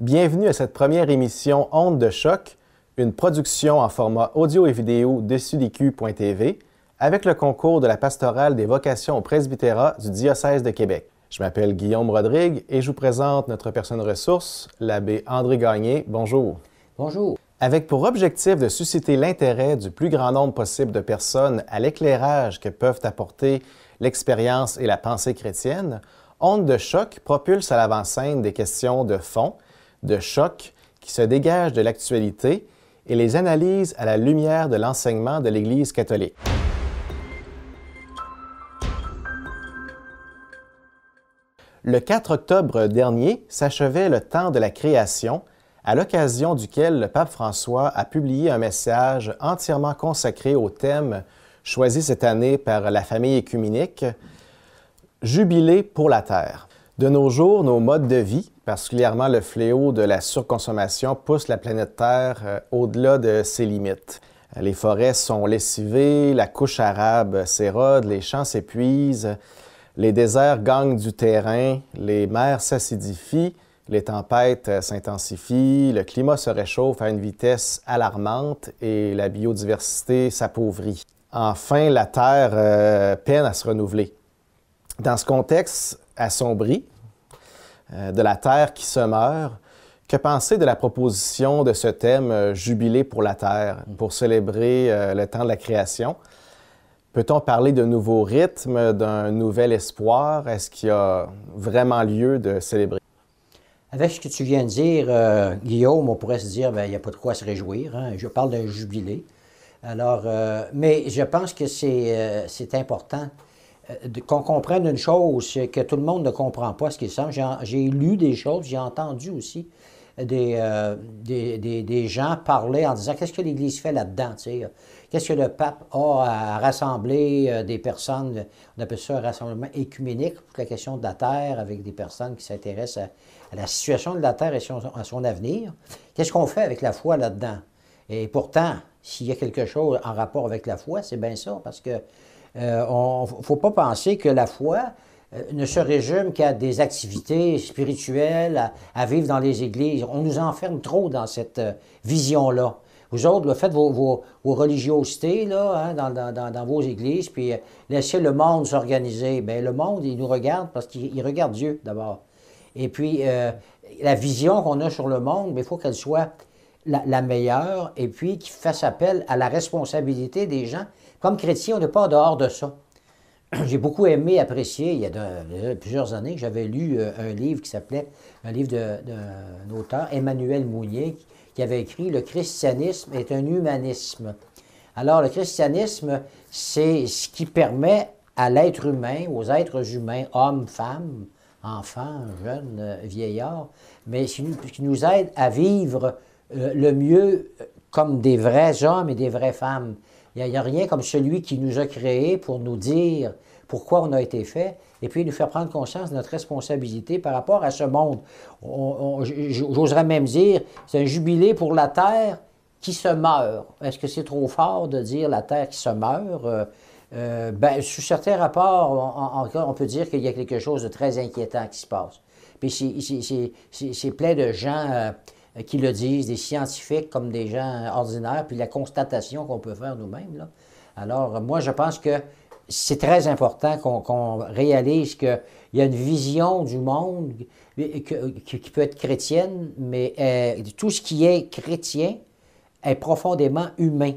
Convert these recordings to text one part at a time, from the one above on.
Bienvenue à cette première émission Ondes de choc, une production en format audio et vidéo de SUDQ.tv avec le concours de la pastorale des vocations au presbytérat du diocèse de Québec. Je m'appelle Guillaume Rodrigue et je vous présente notre personne ressource, l'abbé André Gagné. Bonjour. Bonjour. Avec pour objectif de susciter l'intérêt du plus grand nombre possible de personnes à l'éclairage que peuvent apporter l'expérience et la pensée chrétienne, Ondes de choc propulse à l'avant-scène des questions de fond, de choc qui se dégagent de l'actualité et les analyse à la lumière de l'enseignement de l'Église catholique. Le 4 octobre dernier s'achevait le temps de la création, à l'occasion duquel le pape François a publié un message entièrement consacré au thème choisi cette année par la famille œcuménique, « Jubilé pour la Terre ». De nos jours, nos modes de vie, particulièrement le fléau de la surconsommation, poussent la planète Terre au-delà de ses limites. Les forêts sont lessivées, la couche arabe s'érode, les champs s'épuisent, les déserts gagnent du terrain, les mers s'acidifient, les tempêtes s'intensifient, le climat se réchauffe à une vitesse alarmante et la biodiversité s'appauvrit. Enfin, la Terre peine à se renouveler. Dans ce contexte assombri de la Terre qui se meurt, que penser de la proposition de ce thème « Jubilé pour la Terre » pour célébrer le temps de la création? Peut-on parler de nouveaux rythmes, d'un nouvel espoir? Est-ce qu'il y a vraiment lieu de célébrer? Avec ce que tu viens de dire, Guillaume, on pourrait se dire, il n'y a pas de quoi se réjouir. Hein? Je parle d'un jubilé. Alors, mais je pense que c'est important qu'on comprenne une chose que tout le monde ne comprend pas, ce qu'il semble. J'ai lu des choses, j'ai entendu aussi des gens parler en disant qu'est-ce que l'Église fait là-dedans, tu sais? Qu'est-ce que le pape a à rassembler des personnes, on appelle ça un rassemblement œcuménique pour la question de la Terre, avec des personnes qui s'intéressent à la situation de la Terre et à son avenir. Qu'est-ce qu'on fait avec la foi là-dedans? Et pourtant, s'il y a quelque chose en rapport avec la foi, c'est bien ça, parce que ne faut pas penser que la foi ne se résume qu'à des activités spirituelles, à vivre dans les églises. On nous enferme trop dans cette vision-là. Vous autres, là, faites vos religiosités là, hein, dans vos églises, puis laissez le monde s'organiser. Bien, le monde, il nous regarde parce qu'il regarde Dieu d'abord. Et puis, la vision qu'on a sur le monde, il faut qu'elle soit la meilleure et puis qu'il fasse appel à la responsabilité des gens. Comme chrétien, on n'est pas en dehors de ça. J'ai beaucoup aimé, apprécié, il y a plusieurs années, j'avais lu un livre qui s'appelait, un livre d'un auteur, Emmanuel Mounier, qui avait écrit « Le christianisme est un humanisme ». Alors, le christianisme, c'est ce qui permet à l'être humain, aux êtres humains, hommes, femmes, enfants, jeunes, vieillards, mais ce qui nous aide à vivre le mieux comme des vrais hommes et des vraies femmes. Il n'y a rien comme celui qui nous a créés pour nous dire pourquoi on a été fait et puis nous faire prendre conscience de notre responsabilité par rapport à ce monde. J'oserais même dire, c'est un jubilé pour la Terre qui se meurt. Est-ce que c'est trop fort de dire la Terre qui se meurt? Sous certains rapports, on peut dire qu'il y a quelque chose de très inquiétant qui se passe. Puis c'est plein de gens qui le disent, des scientifiques comme des gens ordinaires, puis la constatation qu'on peut faire nous-mêmes, là. Alors, moi, je pense que c'est très important qu'on réalise qu'il y a une vision du monde qui peut être chrétienne, mais tout ce qui est chrétien est profondément humain.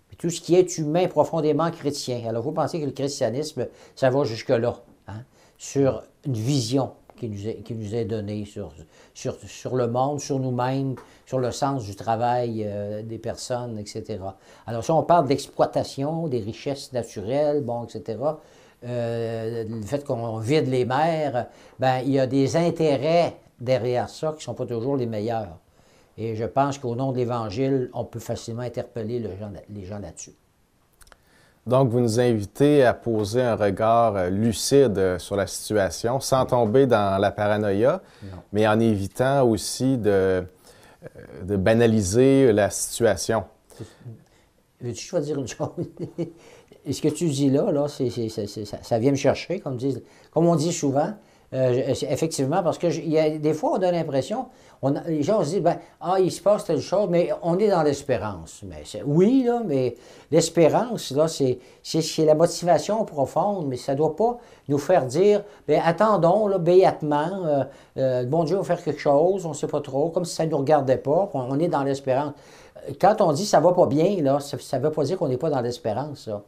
Puis tout ce qui est humain est profondément chrétien. Alors, vous pensez que le christianisme, ça va jusque-là, hein, sur une vision qui nous est donné sur le monde, sur nous-mêmes, sur le sens du travail des personnes, etc. Alors, si on parle d'exploitation, des richesses naturelles, bon, etc., le fait qu'on vide les mers, il y a des intérêts derrière ça qui ne sont pas toujours les meilleurs. Et je pense qu'au nom de l'Évangile, on peut facilement interpeller les gens là-dessus. Donc, vous nous invitez à poser un regard lucide sur la situation, sans tomber dans la paranoïa, mais en évitant aussi de banaliser la situation. Veux-tu que je vais dire une chose? Et ce que tu dis là ça vient me chercher, comme on dit souvent. Effectivement, parce que il y a, des fois, on a l'impression, les gens se disent, ben, il se passe telle chose, mais on est dans l'espérance. Oui, là, mais l'espérance, là, c'est la motivation profonde, mais ça ne doit pas nous faire dire, bien, attendons, là, béatement, bon Dieu va faire quelque chose, on ne sait pas trop, comme si ça ne nous regardait pas, on est dans l'espérance. Quand on dit ça ne va pas bien, là, ça ne veut pas dire qu'on n'est pas dans l'espérance, là.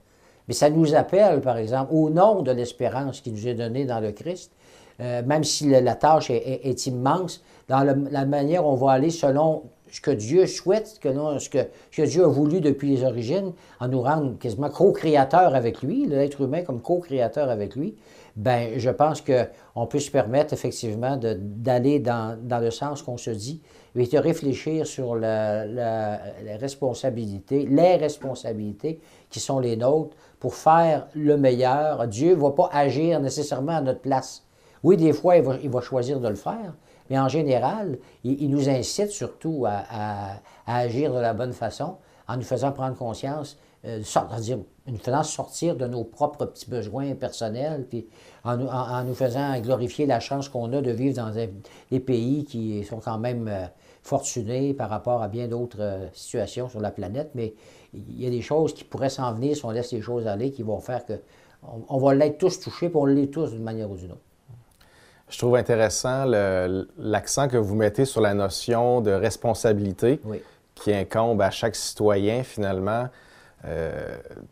Mais ça nous appelle, par exemple, au nom de l'espérance qui nous est donnée dans le Christ, même si la tâche est immense, dans la manière on va aller selon ce que Dieu souhaite, ce que Dieu a voulu depuis les origines, en nous rendre quasiment co-créateurs avec lui, l'être humain comme co-créateur avec lui, bien, je pense qu'on peut se permettre effectivement d'aller dans le sens qu'on se dit, et de réfléchir sur les responsabilités qui sont les nôtres pour faire le meilleur. Dieu ne va pas agir nécessairement à notre place. Oui, des fois, il va choisir de le faire, mais en général, il nous incite surtout à agir de la bonne façon en nous faisant prendre conscience, c'est-à-dire nous faisant sortir de nos propres petits besoins personnels, puis en nous faisant glorifier la chance qu'on a de vivre dans des pays qui sont quand même fortunés par rapport à bien d'autres situations sur la planète, mais il y a des choses qui pourraient s'en venir si on laisse les choses aller, qui vont faire qu'on va l'être tous touchés, puis on l'est tous d'une manière ou d'une autre. Je trouve intéressant l'accent que vous mettez sur la notion de responsabilité qui incombe à chaque citoyen, finalement,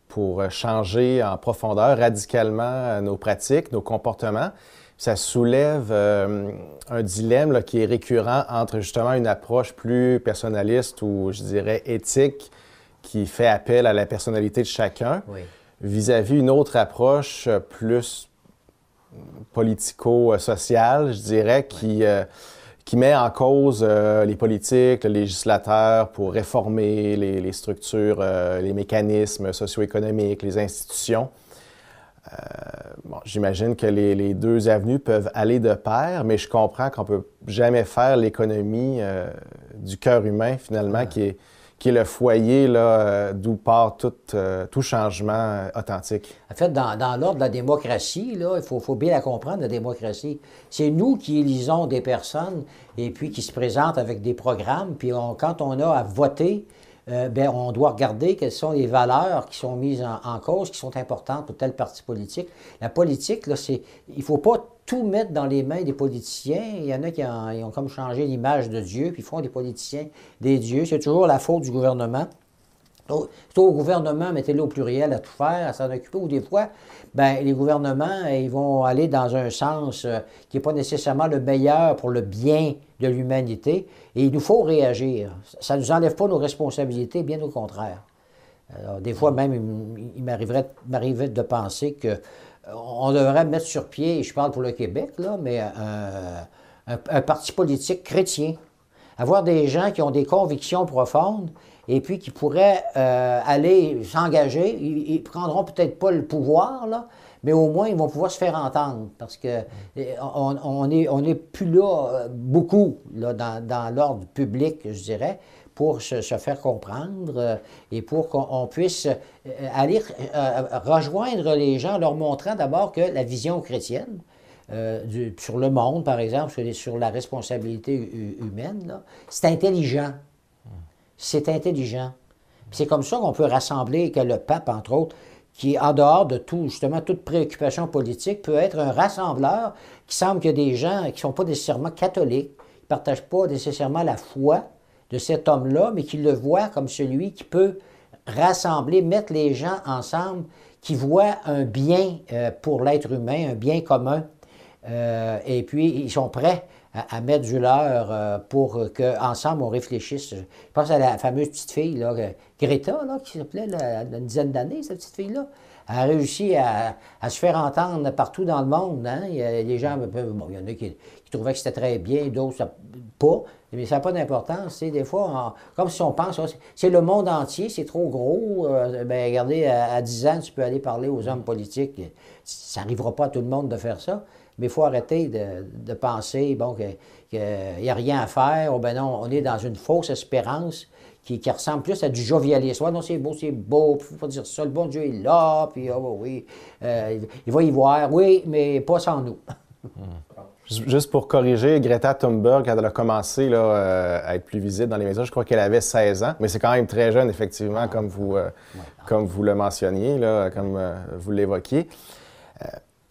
pour changer en profondeur, radicalement, nos pratiques, nos comportements. Ça soulève un dilemme là, qui est récurrent entre justement une approche plus personnaliste ou, je dirais, éthique, qui fait appel à la personnalité de chacun, vis-à-vis une autre approche plus politico-sociale, je dirais, qui met en cause les politiques, le législateur pour réformer les structures, les mécanismes socio-économiques, les institutions. J'imagine que les deux avenues peuvent aller de pair, mais je comprends qu'on ne peut jamais faire l'économie du cœur humain, finalement, qui est le foyer d'où part tout changement authentique. En fait, dans l'ordre de la démocratie, là, il faut bien la comprendre, la démocratie. C'est nous qui élisons des personnes et puis qui se présentent avec des programmes. Puis quand on a à voter, on doit regarder quelles sont les valeurs qui sont mises en cause, qui sont importantes pour tel parti politique. La politique, là, il ne faut pas tout mettre dans les mains des politiciens. Il y en a qui ont comme changé l'image de Dieu, puis ils font des politiciens des dieux. C'est toujours la faute du gouvernement. C'est au gouvernement, mettez-le au pluriel, à tout faire, à s'en occuper, ou des fois, les gouvernements, ils vont aller dans un sens qui n'est pas nécessairement le meilleur pour le bien de l'humanité, et il nous faut réagir. Ça ne nous enlève pas nos responsabilités, bien au contraire. Alors, des fois même, il m'arriverait de penser qu'on devrait mettre sur pied, et je parle pour le Québec, là, mais un parti politique chrétien. Avoir des gens qui ont des convictions profondes et puis qui pourraient aller s'engager. Ils ne prendront peut-être pas le pouvoir, là, mais au moins, ils vont pouvoir se faire entendre parce qu'on n'est plus là beaucoup là, dans l'ordre public, je dirais, pour se faire comprendre et pour qu'on puisse aller rejoindre les gens, leur montrant d'abord que la vision chrétienne, sur le monde, par exemple, sur la responsabilité humaine, c'est intelligent. C'est intelligent. C'est comme ça qu'on peut rassembler, que le pape, entre autres, qui est en dehors de tout, justement, toute préoccupation politique, peut être un rassembleur qui semble qu'il y a des gens qui ne sont pas nécessairement catholiques, qui ne partagent pas nécessairement la foi de cet homme-là, mais qui le voient comme celui qui peut rassembler, mettre les gens ensemble, qui voient un bien pour l'être humain, un bien commun. Et puis, ils sont prêts à mettre du leur pour qu'ensemble, on réfléchisse. Je pense à la fameuse petite fille, là, Greta, là, qui s'appelait une dizaine d'années, cette petite fille-là. Elle a réussi à se faire entendre partout dans le monde. Hein? Il y a des gens, il y en a qui trouvaient que c'était très bien, d'autres pas, mais ça n'a pas d'importance. Des fois, comme si on pense, c'est le monde entier, c'est trop gros. Regardez, à 10 ans, tu peux aller parler aux hommes politiques. Ça n'arrivera pas à tout le monde de faire ça. Mais il faut arrêter de penser qu'il n'y a rien à faire, ou non, on est dans une fausse espérance qui ressemble plus à du jovialisme. Ouais, non, c'est beau, il ne faut pas dire ça, le bon Dieu est là, puis oui, il va y voir, oui, mais pas sans nous. Juste pour corriger, Greta Thunberg, quand elle a commencé là, à être plus visible dans les médias, je crois qu'elle avait 16 ans, mais c'est quand même très jeune, effectivement, comme vous le mentionniez, là, comme vous l'évoquiez.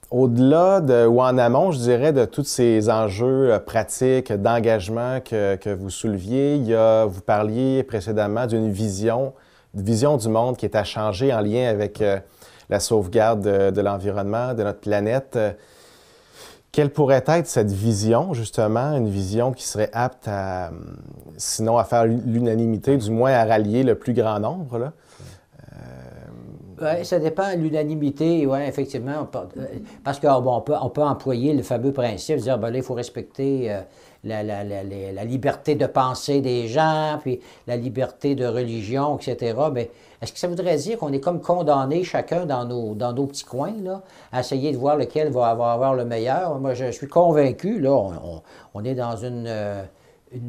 Au-delà ou en amont, je dirais, de tous ces enjeux pratiques, d'engagement que vous souleviez, vous parliez précédemment d'une vision du monde qui est à changer en lien avec la sauvegarde de l'environnement, de notre planète. Quelle pourrait être cette vision, justement, une vision qui serait apte à, sinon à faire l'unanimité, du moins à rallier le plus grand nombre, là? Oui, ça dépend de l'unanimité, oui, effectivement. Parce qu'on peut employer le fameux principe de dire, ben là, il faut respecter la liberté de penser des gens, puis la liberté de religion, etc. Mais est-ce que ça voudrait dire qu'on est comme condamnés chacun dans nos petits coins, là, à essayer de voir lequel va avoir le meilleur? Moi, je suis convaincu, là, on est dans une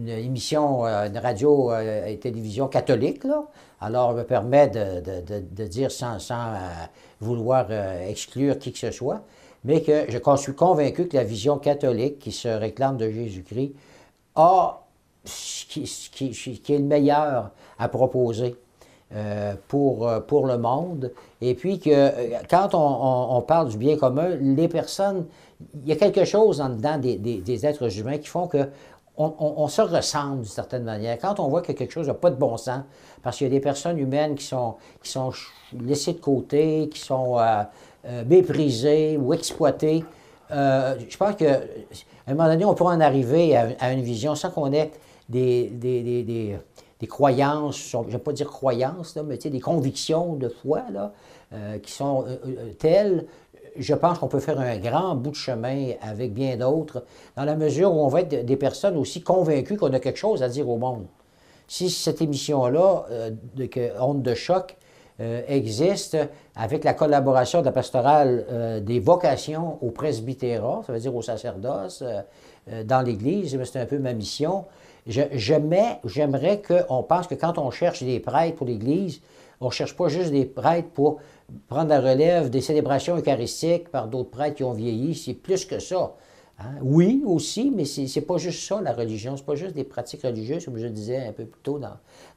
émission, une radio et télévision catholique, là. Alors, me permet de dire sans vouloir exclure qui que ce soit, mais que je suis convaincu que la vision catholique qui se réclame de Jésus-Christ a ce qui est le meilleur à proposer pour le monde. Et puis que quand on parle du bien commun, les personnes, il y a quelque chose en dedans des êtres humains qui font que on se ressemble d'une certaine manière. Quand on voit que quelque chose n'a pas de bon sens, parce qu'il y a des personnes humaines qui sont laissées de côté, qui sont méprisées ou exploitées, je pense qu'à un moment donné, on pourra en arriver à une vision sans qu'on ait des croyances, je ne vais pas dire croyances, là, mais des convictions de foi là, qui sont telles. Je pense qu'on peut faire un grand bout de chemin avec bien d'autres, dans la mesure où on va être des personnes aussi convaincues qu'on a quelque chose à dire au monde. Si cette émission-là, Onde de choc, existe avec la collaboration de la pastorale des vocations au presbytérat, ça veut dire au sacerdoce, dans l'Église, c'est un peu ma mission. J'aimerais qu'on pense que quand on cherche des prêtres pour l'Église, on ne cherche pas juste des prêtres pour prendre la relève des célébrations eucharistiques par d'autres prêtres qui ont vieilli, c'est plus que ça. Hein? Oui, aussi, mais c'est pas juste ça, la religion. C'est pas juste des pratiques religieuses, comme je le disais un peu plus tôt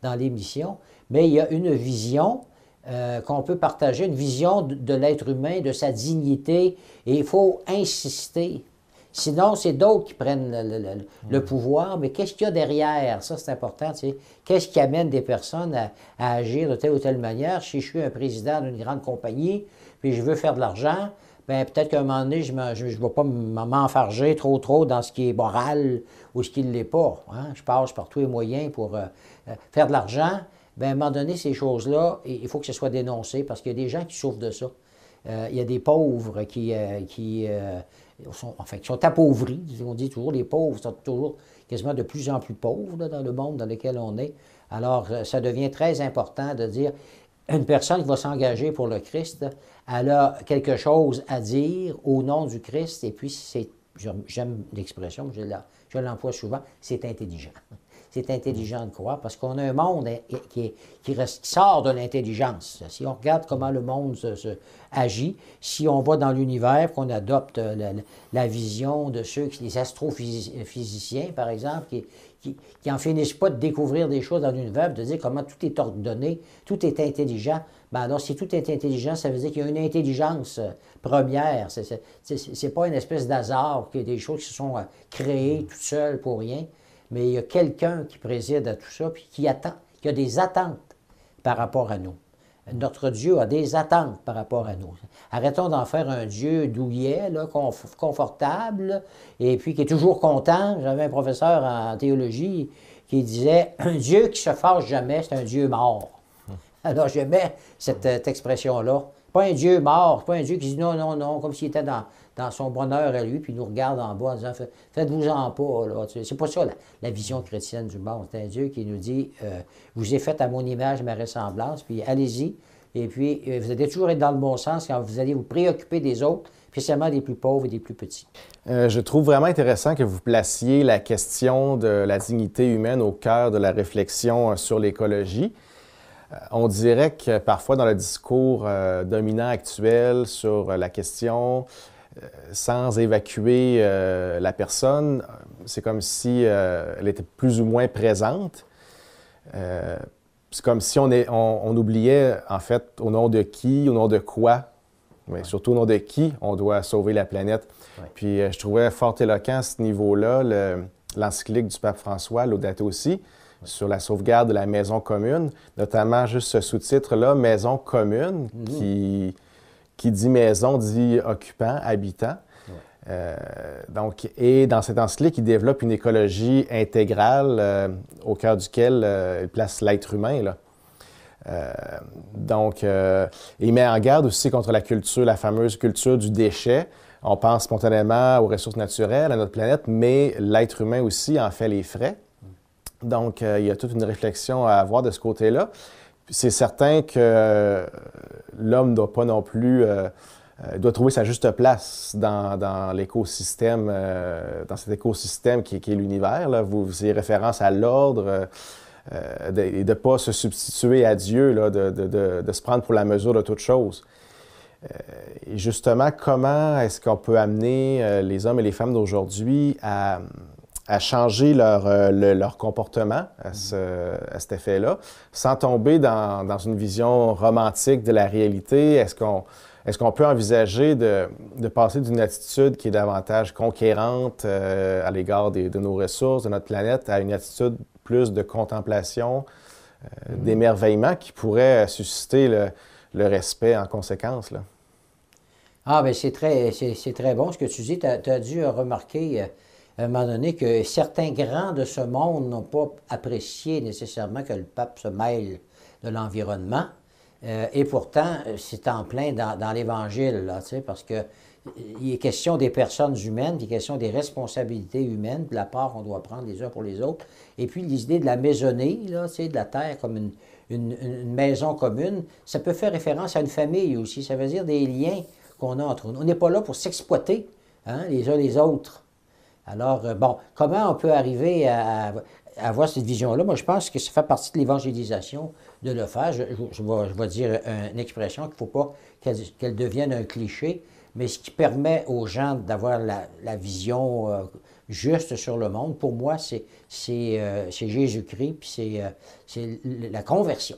dans l'émission, mais il y a une vision qu'on peut partager, une vision de l'être humain, de sa dignité, et il faut insister. Sinon, c'est d'autres qui prennent le pouvoir, mais qu'est-ce qu'il y a derrière? Ça, c'est important. Tu sais. Qu'est-ce qui amène des personnes à agir de telle ou telle manière? Si je suis un président d'une grande compagnie, puis je veux faire de l'argent, bien, peut-être qu'à un moment donné, je ne vais pas m'enfarger trop dans ce qui est moral ou ce qui ne l'est pas. Hein? Je passe par tous les moyens pour faire de l'argent. Bien, à un moment donné, ces choses-là, il faut que ce soit dénoncé parce qu'il y a des gens qui souffrent de ça. Il y a des pauvres qui sont appauvris. On dit toujours, les pauvres sont toujours quasiment de plus en plus pauvres là, dans le monde dans lequel on est. Alors, ça devient très important de dire, une personne qui va s'engager pour le Christ, elle a quelque chose à dire au nom du Christ, et puis j'aime l'expression, je l'emploie souvent, c'est intelligent. C'est intelligent de croire, parce qu'on a un monde qui sort de l'intelligence. Si on regarde comment le monde agit, si on va dans l'univers, qu'on adopte la vision de les astrophysiciens, par exemple, qui n'en finissent pas de découvrir des choses dans l'univers, de dire comment tout est ordonné, tout est intelligent. Ben alors, si tout est intelligent, ça veut dire qu'il y a une intelligence première. C'est pas une espèce d'hasard, qu'il y a des choses qui se sont créées toutes seules pour rien. Mais il y a quelqu'un qui préside à tout ça, puis qui a des attentes par rapport à nous. Notre Dieu a des attentes par rapport à nous. Arrêtons d'en faire un Dieu douillet, là, confortable, et puis qui est toujours content. J'avais un professeur en théologie qui disait « Un Dieu qui se fâche jamais, c'est un Dieu mort. » Alors j'aimais cette expression-là. Pas un Dieu mort, pas un Dieu qui dit non, non, non, comme s'il était dans son bonheur à lui, puis il nous regarde en bas en disant faites-vous-en pas. Là. C'est pas ça la vision chrétienne du monde. C'est un Dieu qui nous dit vous ai fait à mon image, ma ressemblance, puis allez-y. Et puis vous allez toujours être dans le bon sens quand vous allez vous préoccuper des autres, spécialement des plus pauvres et des plus petits. Je trouve vraiment intéressant que vous placiez la question de la dignité humaine au cœur de la réflexion sur l'écologie. On dirait que parfois dans le discours dominant actuel sur la question, sans évacuer la personne. C'est comme si elle était plus ou moins présente. C'est comme si on oubliait, en fait, au nom de qui, au nom de quoi, mais surtout au nom de qui on doit sauver la planète. Ouais. Puis je trouvais fort éloquent à ce niveau-là l'encyclique du pape François, Laudato Si, sur la sauvegarde de la maison commune, notamment juste ce sous-titre-là, Maison commune, qui dit maison, dit occupant, habitant. Donc, et dans cette encyclique, il développe une écologie intégrale au cœur duquel il place l'être humain, là. Il met en garde aussi contre la fameuse culture du déchet. On pense spontanément aux ressources naturelles, à notre planète, mais l'être humain aussi en fait les frais. Donc, il y a toute une réflexion à avoir de ce côté-là. C'est certain que l'homme ne doit pas non plus... doit trouver sa juste place dans l'écosystème, dans cet écosystème qui est l'univers. Là. Vous faisiez référence à l'ordre et de ne pas se substituer à Dieu, là, de se prendre pour la mesure de toute chose. Et justement, comment est-ce qu'on peut amener les hommes et les femmes d'aujourd'hui à changer leur comportement à cet effet-là, sans tomber dans une vision romantique de la réalité? Est-ce qu'on peut envisager de passer d'une attitude qui est davantage conquérante à l'égard de nos ressources, de notre planète, à une attitude plus de contemplation, d'émerveillement qui pourrait susciter le respect en conséquence, là? Ah, bien, c'est très bon ce que tu dis. Tu as dû remarquer à un moment donné que certains grands de ce monde n'ont pas apprécié nécessairement que le pape se mêle de l'environnement. Et pourtant, c'est en plein dans l'Évangile, là, tu sais, parce que il est question des personnes humaines, il est question des responsabilités humaines, de la part qu'on doit prendre les uns pour les autres. Et puis l'idée de la maisonnée, là, tu sais, de la terre comme une maison commune, ça peut faire référence à une famille aussi. Ça veut dire des liens qu'on a entre nous. On n'est pas là pour s'exploiter, hein, les uns les autres. Alors, bon, comment on peut arriver à avoir cette vision-là? Moi, je pense que ça fait partie de l'évangélisation de le faire. Je vais dire une expression qu'il ne faut pas qu'elle devienne un cliché, mais ce qui permet aux gens d'avoir la vision juste sur le monde, pour moi, c'est Jésus-Christ, puis c'est la conversion.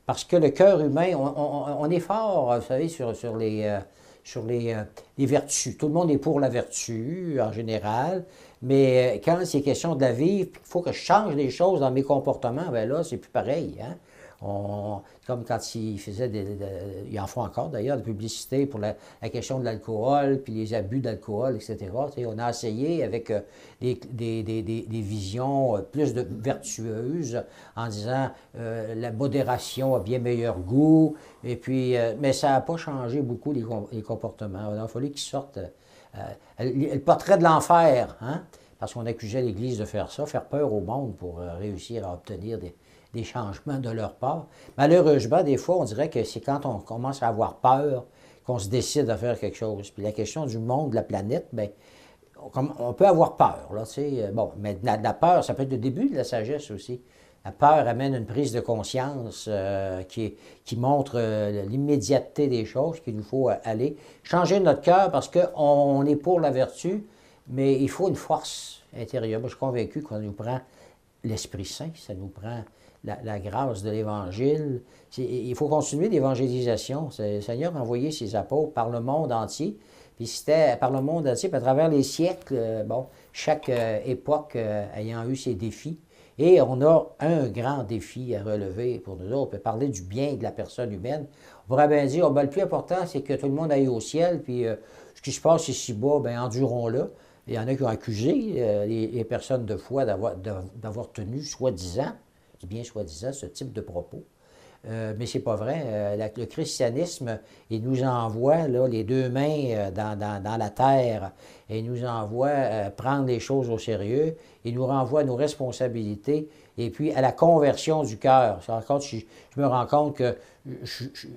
Parce que le cœur humain, on est fort, vous savez, sur les vertus. Tout le monde est pour la vertu, en général, mais quand c'est question de la vivre, puis qu'il faut que je change les choses dans mes comportements, bien là, c'est plus pareil, hein? Comme quand ils faisaient ils en font encore d'ailleurs, des publicités pour la question de l'alcool, puis les abus d'alcool, etc. Tu sais, on a essayé avec des visions plus vertueuses en disant la modération a bien meilleur goût, et puis, mais ça n'a pas changé beaucoup les comportements. Il a fallu qu'ils sortent le portrait de l'enfer, hein? Parce qu'on accusait l'Église de faire ça, faire peur au monde pour réussir à obtenir des changements de leur part. Malheureusement, des fois, on dirait que c'est quand on commence à avoir peur qu'on se décide à faire quelque chose. Puis la question du monde, de la planète, bien, on peut avoir peur, là, tu sais. Bon, mais la peur, ça peut être le début de la sagesse aussi. La peur amène une prise de conscience qui montre l'immédiateté des choses, qu'il nous faut aller changer notre cœur parce qu'on est pour la vertu, mais il faut une force intérieure. Moi, je suis convaincu qu'on nous prend l'Esprit Saint, ça nous prend la grâce de l'Évangile. Il faut continuer l'évangélisation. Le Seigneur a envoyé ses apôtres par le monde entier. Puis c'était par le monde entier, puis à travers les siècles, bon, chaque époque ayant eu ses défis. Et on a un grand défi à relever pour nous autres. On peut parler du bien de la personne humaine. On pourrait bien dire, le plus important, c'est que tout le monde aille au ciel, puis ce qui se passe ici-bas, bien, endurons-le. Il y en a qui ont accusé les personnes de foi d'avoir tenu, soi-disant, je dis bien soi-disant, ce type de propos. Mais c'est pas vrai. Le christianisme, il nous envoie là, les deux mains dans la terre et il nous envoie prendre les choses au sérieux. Il nous renvoie à nos responsabilités et puis à la conversion du cœur. Je me rends compte que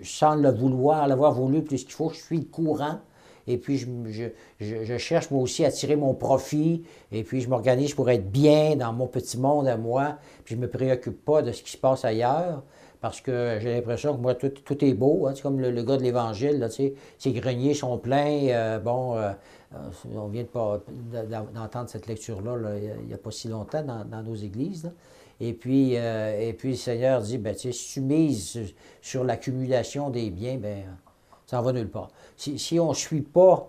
sans le vouloir, l'avoir voulu plus qu'il faut, je suis le courant. Et puis, je cherche moi aussi à tirer mon profit. Et puis, je m'organise pour être bien dans mon petit monde à moi. Puis, je ne me préoccupe pas de ce qui se passe ailleurs. parce que j'ai l'impression que moi, tout est beau. Hein, c'est comme le gars de l'Évangile, là, tu sais, ses greniers sont pleins. On vient d'entendre cette lecture-là là, il n'y a pas si longtemps dans nos églises. Là. Et puis, le Seigneur dit, ben, tu sais, si tu mises sur l'accumulation des biens, ben, ça n'en va nulle part. Si on ne suit pas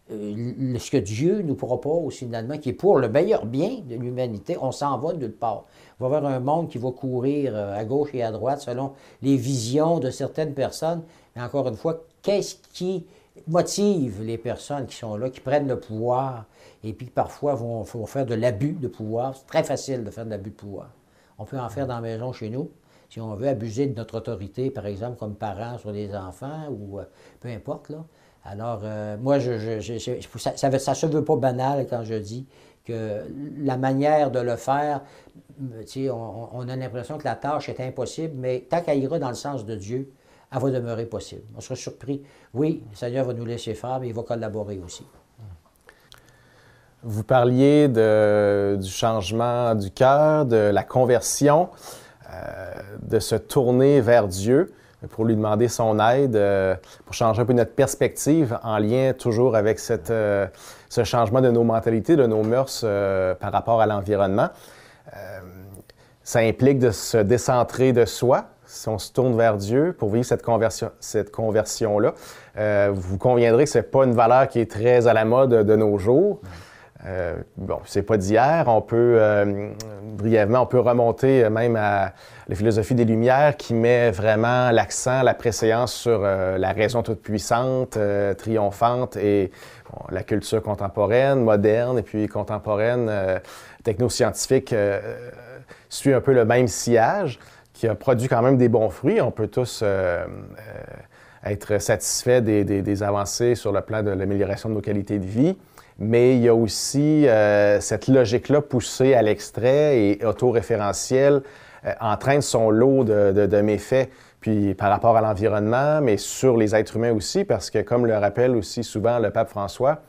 ce que Dieu nous propose finalement, qui est pour le meilleur bien de l'humanité, on s'en va nulle part. Il va y avoir un monde qui va courir à gauche et à droite selon les visions de certaines personnes. Mais encore une fois, qu'est-ce qui motive les personnes qui sont là, qui prennent le pouvoir et puis parfois vont faire de l'abus de pouvoir? C'est très facile de faire de l'abus de pouvoir. On peut en faire dans la maison chez nous. Si on veut abuser de notre autorité, par exemple, comme parents sur les enfants ou peu importe, là. Alors, moi, ça ne se veut pas banal quand je dis que la manière de le faire, tu sais, on a l'impression que la tâche est impossible, mais tant qu'elle ira dans le sens de Dieu, elle va demeurer possible. On sera surpris. Oui, le Seigneur va nous laisser faire, mais il va collaborer aussi. Vous parliez du changement du cœur, de la conversion, de se tourner vers Dieu pour lui demander son aide, pour changer un peu notre perspective en lien toujours avec ce changement de nos mentalités, de nos mœurs par rapport à l'environnement. Ça implique de se décentrer de soi, si on se tourne vers Dieu pour vivre cette conversion-là. Vous conviendrez que ce n'est pas une valeur qui est très à la mode de nos jours. Bon, c'est pas d'hier. On peut, brièvement, on peut remonter même à la philosophie des Lumières qui met vraiment l'accent, la préséance sur la raison toute puissante, triomphante et bon, la culture contemporaine, moderne et puis contemporaine, technoscientifique suit un peu le même sillage qui a produit quand même des bons fruits. On peut tous être satisfaits des avancées sur le plan de l'amélioration de nos qualités de vie. Mais il y a aussi cette logique-là poussée à l'extrait et autoréférentielle entraîne son lot de méfaits, puis par rapport à l'environnement, mais sur les êtres humains aussi, parce que comme le rappelle aussi souvent le pape François,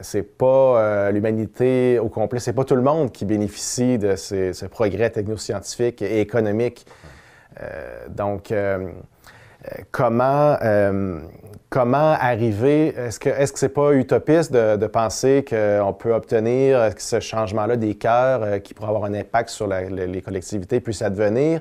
c'est pas l'humanité au complet, c'est pas tout le monde qui bénéficie de ce progrès technoscientifique et économique. Donc, comment arriver, est-ce que c'est pas utopiste de penser qu'on peut obtenir ce changement-là des cœurs qui pourrait avoir un impact sur les collectivités puisse advenir?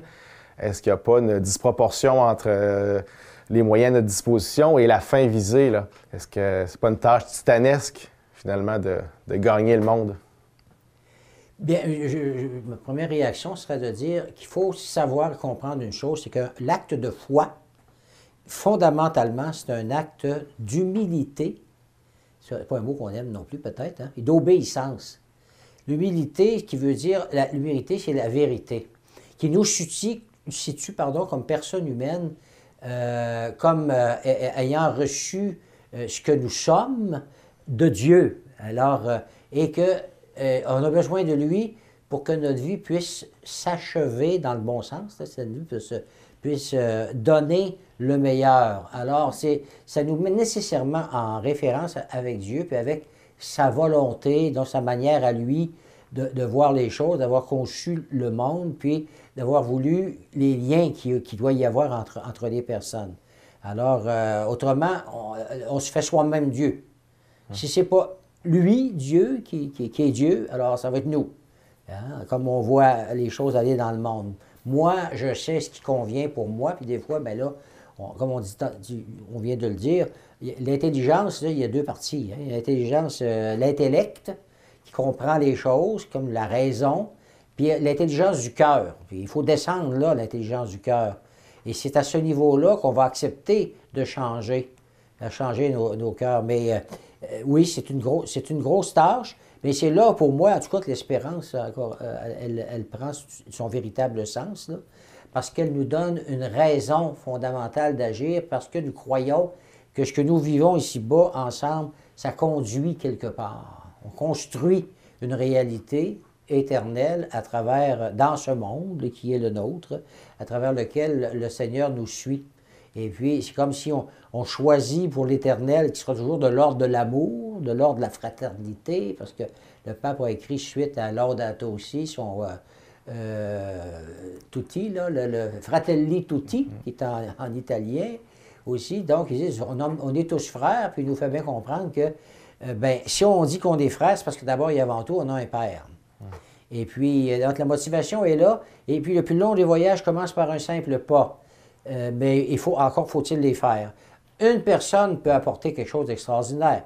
Est-ce qu'il n'y a pas une disproportion entre les moyens à notre disposition et la fin visée, là? Est-ce que c'est pas une tâche titanesque, finalement, de gagner le monde? Bien, ma première réaction serait de dire qu'il faut savoir comprendre une chose, c'est que l'acte de foi, fondamentalement, c'est un acte d'humilité. C'est pas un mot qu'on aime non plus, peut-être, hein? Et d'obéissance. L'humilité, qui veut dire, l'humilité, c'est la vérité, qui nous situe comme personne humaine, comme ayant reçu ce que nous sommes de Dieu. Alors, et que on a besoin de lui pour que notre vie puisse s'achever dans le bon sens, cette vie puisse donner le meilleur. Alors, ça nous met nécessairement en référence avec Dieu, puis avec sa volonté, dans sa manière à lui de voir les choses, d'avoir conçu le monde, puis d'avoir voulu les liens qu'il doit y avoir entre les personnes. Alors, autrement, on se fait soi-même Dieu. Si ce n'est pas lui, Dieu, qui est Dieu, alors ça va être nous. Hein? Comme on voit les choses aller dans le monde. Moi, je sais ce qui convient pour moi, puis des fois, bien là, comme on vient de le dire, l'intelligence, il y a deux parties. Hein? L'intelligence, l'intellect, qui comprend les choses, comme la raison, puis l'intelligence du cœur. Puis il faut descendre là, l'intelligence du cœur. Et c'est à ce niveau-là qu'on va accepter de changer nos cœurs. Mais oui, c'est une grosse tâche, mais c'est là, pour moi, en tout cas, que l'espérance, elle prend son véritable sens, là, parce qu'elle nous donne une raison fondamentale d'agir, parce que nous croyons que ce que nous vivons ici-bas, ensemble, ça conduit quelque part. On construit une réalité éternelle dans ce monde qui est le nôtre, à travers lequel le Seigneur nous suit. Et puis, c'est comme si on choisit pour l'éternel qui sera toujours de l'ordre de l'amour, de l'ordre de la fraternité, parce que le pape a écrit suite à Laudato Si, Tutti, là, le Fratelli Tutti, qui est en italien aussi. Donc, ils disent, on est tous frères, puis il nous fait bien comprendre que, ben, si on dit qu'on est frères, c'est parce que d'abord et avant tout, on a un père. Et puis, donc, la motivation est là. Et puis, le plus long des voyages commence par un simple pas. Mais encore faut-il les faire. Une personne peut apporter quelque chose d'extraordinaire.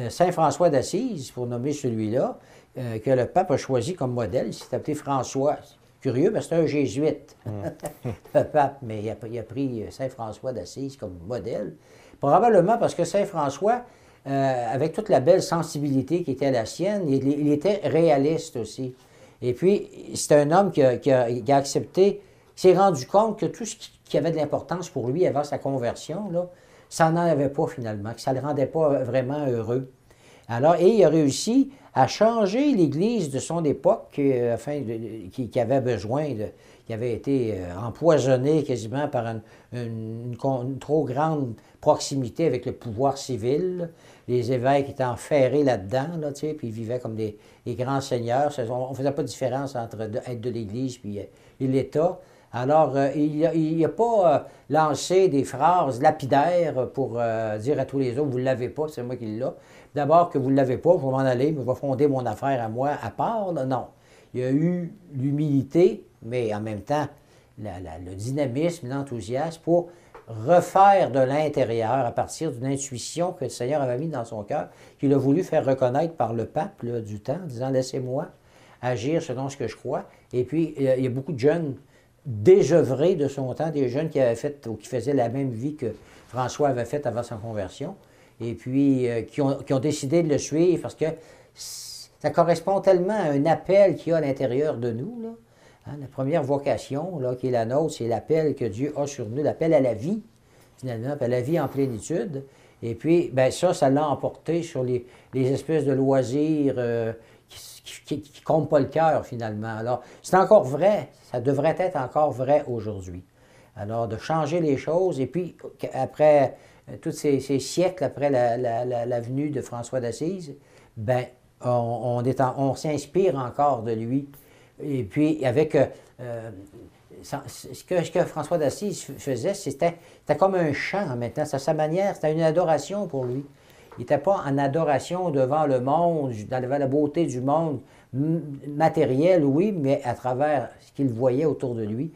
Saint François d'Assise, pour nommer celui-là, que le pape a choisi comme modèle, il s'est appelé François. Curieux, parce que c'est un jésuite, le pape, mais il a pris Saint François d'Assise comme modèle. Probablement parce que Saint François, avec toute la belle sensibilité qui était la sienne, il était réaliste aussi. Et puis, c'est un homme qui a accepté, qui s'est rendu compte que tout ce qui avait de l'importance pour lui avant sa conversion, là, ça n'en avait pas finalement, que ça ne le rendait pas vraiment heureux. Alors, et il a réussi à changer l'Église de son époque, qui avait besoin qui avait été empoisonnée quasiment par une trop grande proximité avec le pouvoir civil. Les évêques étaient enferrés là-dedans, là, puis ils vivaient comme des grands seigneurs. On ne faisait pas de différence entre être de l'Église et l'État. Alors, il n'a pas lancé des phrases lapidaires pour dire à tous les autres, vous ne l'avez pas, c'est moi qui l'ai. D'abord que vous ne l'avez pas, je vais m'en aller, je vais fonder mon affaire à moi à part. Là. Non. Il y a eu l'humilité, mais en même temps, le dynamisme, l'enthousiasme pour refaire de l'intérieur à partir d'une intuition que le Seigneur avait mise dans son cœur, qu'il a voulu faire reconnaître par le pape là, du temps, en disant « Laissez-moi agir selon ce que je crois ». Et puis, il y a beaucoup de jeunes désœuvrés de son temps, des jeunes qui avaient fait ou qui faisaient la même vie que François avait faite avant sa conversion, et puis qui ont décidé de le suivre parce que ça correspond tellement à un appel qu'il y a à l'intérieur de nous. Là. Hein, la première vocation là, qui est la nôtre, c'est l'appel que Dieu a sur nous, l'appel à la vie, finalement, à la vie en plénitude. Et puis, bien ça l'a emporté sur les espèces de loisirs qui ne comptent pas le cœur, finalement. Alors, c'est encore vrai, ça devrait être encore vrai aujourd'hui. Alors, de changer les choses, et puis, après tous ces siècles, après la venue de François d'Assise, bien, on s'inspire encore de lui. Et puis, avec ce que François d'Assise faisait, c'était comme un chant maintenant. C'est sa manière, c'était une adoration pour lui. Il n'était pas en adoration devant le monde, devant la beauté du monde matériel, oui, mais à travers ce qu'il voyait autour de lui.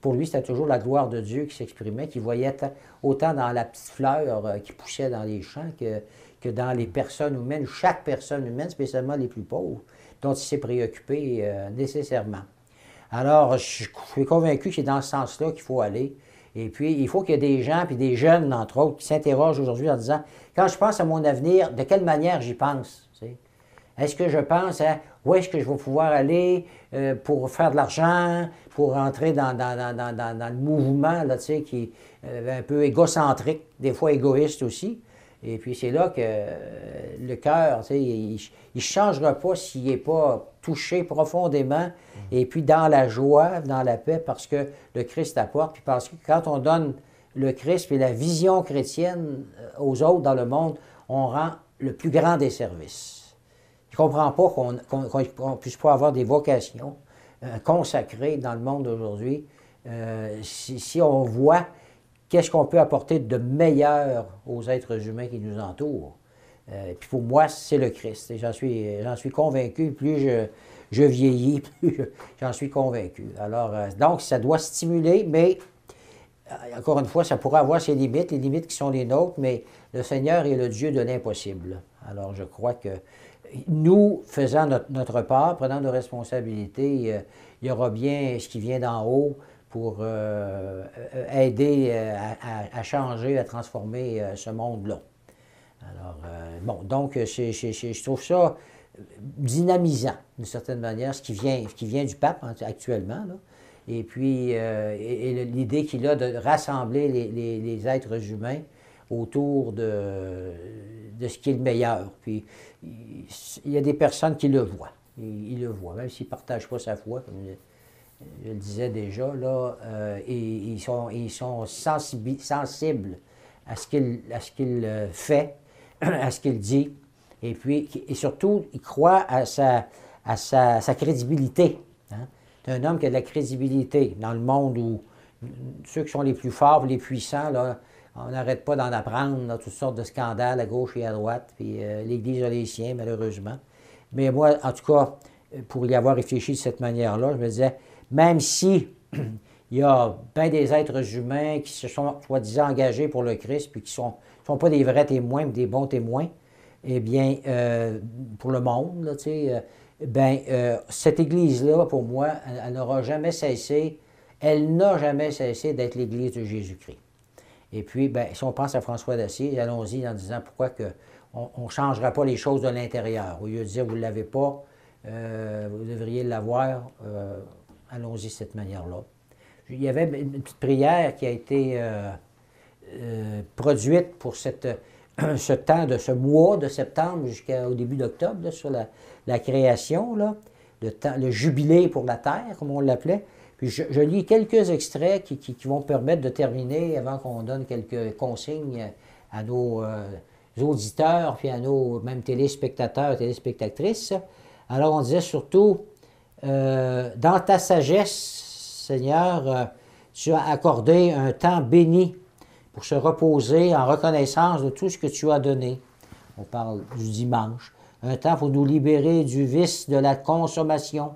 Pour lui, c'était toujours la gloire de Dieu qui s'exprimait, qu'il voyait autant dans la petite fleur qui poussait dans les champs que dans les personnes humaines, chaque personne humaine, spécialement les plus pauvres, dont il s'est préoccupé nécessairement. Alors, je suis convaincu que c'est dans ce sens-là qu'il faut aller. Et puis, il faut qu'il y ait des gens, puis des jeunes, entre autres, qui s'interrogent aujourd'hui en disant, quand je pense à mon avenir, de quelle manière j'y pense? Est-ce que je pense à où est-ce que je vais pouvoir aller pour faire de l'argent, pour entrer dans le mouvement là, qui est un peu égocentrique, des fois égoïste aussi? Et puis c'est là que le cœur, il ne changera pas s'il n'est pas touché profondément et puis dans la joie, dans la paix, parce que le Christ apporte. Puis parce que quand on donne le Christ et la vision chrétienne aux autres dans le monde, on rend le plus grand des services. Je ne comprends pas qu'on ne puisse pas avoir des vocations consacrées dans le monde d'aujourd'hui si on voit qu'est-ce qu'on peut apporter de meilleur aux êtres humains qui nous entourent. Puis pour moi, c'est le Christ. Et j'en suis convaincu. Plus je vieillis, plus j'en suis convaincu. Alors, donc, ça doit stimuler, mais encore une fois, ça pourrait avoir ses limites, les limites qui sont les nôtres, mais le Seigneur est le Dieu de l'impossible. Alors, je crois que nous, faisant notre part, prenant nos responsabilités, il y aura bien ce qui vient d'en haut pour aider à changer, à transformer ce monde-là. Alors, bon, donc, je trouve ça dynamisant, d'une certaine manière, ce qui vient du pape actuellement, là. Et puis, l'idée qu'il a de rassembler les êtres humains autour de ce qui est le meilleur. Puis, il y a des personnes qui le voient. Ils le voient, même s'ils ne partagent pas sa foi, comme je le disais déjà, là, et ils sont sensibles à ce qu'il fait, à ce qu'il dit, et surtout, ils croient à sa crédibilité. Hein? Tu es un homme qui a de la crédibilité dans le monde où ceux qui sont les plus forts, les puissants, là, on n'arrête pas d'en apprendre, là, toutes sortes de scandales à gauche et à droite, puis l'Église a les siens, malheureusement. Mais moi, en tout cas, pour y avoir réfléchi de cette manière-là, je me disais, même si il y a bien des êtres humains qui se sont, soi-disant, engagés pour le Christ, puis qui ne sont pas des vrais témoins, mais des bons témoins, eh bien, pour le monde, là, tu sais, cette Église-là, pour moi, elle n'aura jamais cessé, elle n'a jamais cessé d'être l'Église de Jésus-Christ. Et puis, bien, si on pense à François d'Assise, allons-y en disant pourquoi on ne changera pas les choses de l'intérieur. Au lieu de dire, vous ne l'avez pas, vous devriez l'avoir, allons-y de cette manière-là. Il y avait une petite prière qui a été produite pour ce temps de ce mois de septembre jusqu'au début d'octobre, là, sur la création, là, le jubilé pour la terre, comme on l'appelait. Puis je lis quelques extraits qui vont permettre de terminer avant qu'on donne quelques consignes à nos auditeurs, puis à nos même téléspectateurs, téléspectatrices. Alors on disait surtout, dans ta sagesse, Seigneur, tu as accordé un temps béni pour se reposer en reconnaissance de tout ce que tu as donné. On parle du dimanche. Un temps pour nous libérer du vice de la consommation.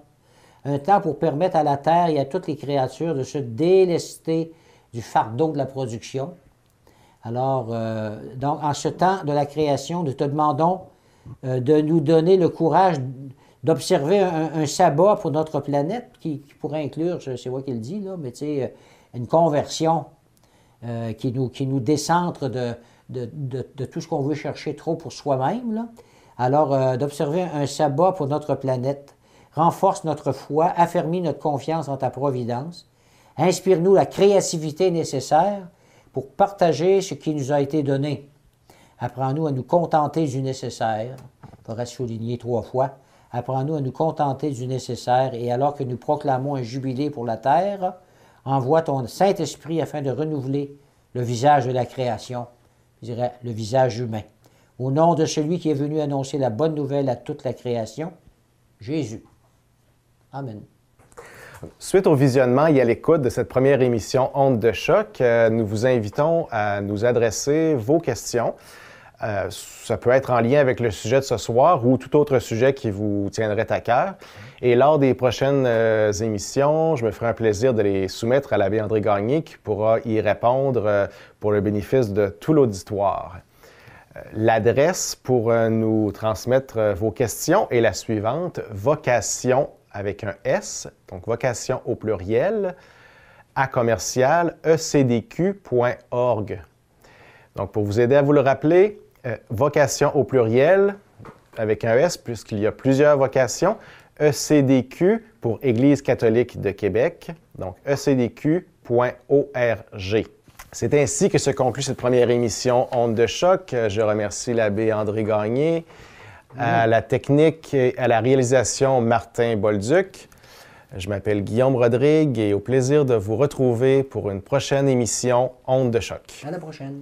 Un temps pour permettre à la terre et à toutes les créatures de se délester du fardeau de la production. Alors, donc, en ce temps de la création, nous te demandons de nous donner le courage d'observer un sabbat pour notre planète, qui pourrait inclure, c'est moi qui le dis, là, mais tu sais, une conversion qui nous décentre de tout ce qu'on veut chercher trop pour soi-même, là. Alors, d'observer un sabbat pour notre planète, renforce notre foi, affermit notre confiance en ta providence, inspire-nous la créativité nécessaire pour partager ce qui nous a été donné. Apprends-nous à nous contenter du nécessaire. Il faudra souligner 3 fois. Apprends-nous à nous contenter du nécessaire et alors que nous proclamons un jubilé pour la terre, envoie ton Saint-Esprit afin de renouveler le visage de la création, je dirais le visage humain. Au nom de celui qui est venu annoncer la bonne nouvelle à toute la création, Jésus. Amen. Suite au visionnement et à l'écoute de cette première émission Ondes de choc, nous vous invitons à nous adresser vos questions. Ça peut être en lien avec le sujet de ce soir ou tout autre sujet qui vous tiendrait à cœur. Et lors des prochaines émissions, je me ferai un plaisir de les soumettre à l'abbé André Gagné qui pourra y répondre pour le bénéfice de tout l'auditoire. L'adresse pour nous transmettre vos questions est la suivante, vocation avec un S, donc vocation au pluriel, @ecdq.org. Donc, pour vous aider à vous le rappeler, vocation au pluriel, avec un S, puisqu'il y a plusieurs vocations, ECDQ pour Église catholique de Québec, donc ecdq.org. C'est ainsi que se conclut cette première émission Ondes de choc. Je remercie l'abbé André Gagné, à la technique et à la réalisation Martin Bolduc. Je m'appelle Guillaume Rodrigue et au plaisir de vous retrouver pour une prochaine émission Ondes de choc. À la prochaine.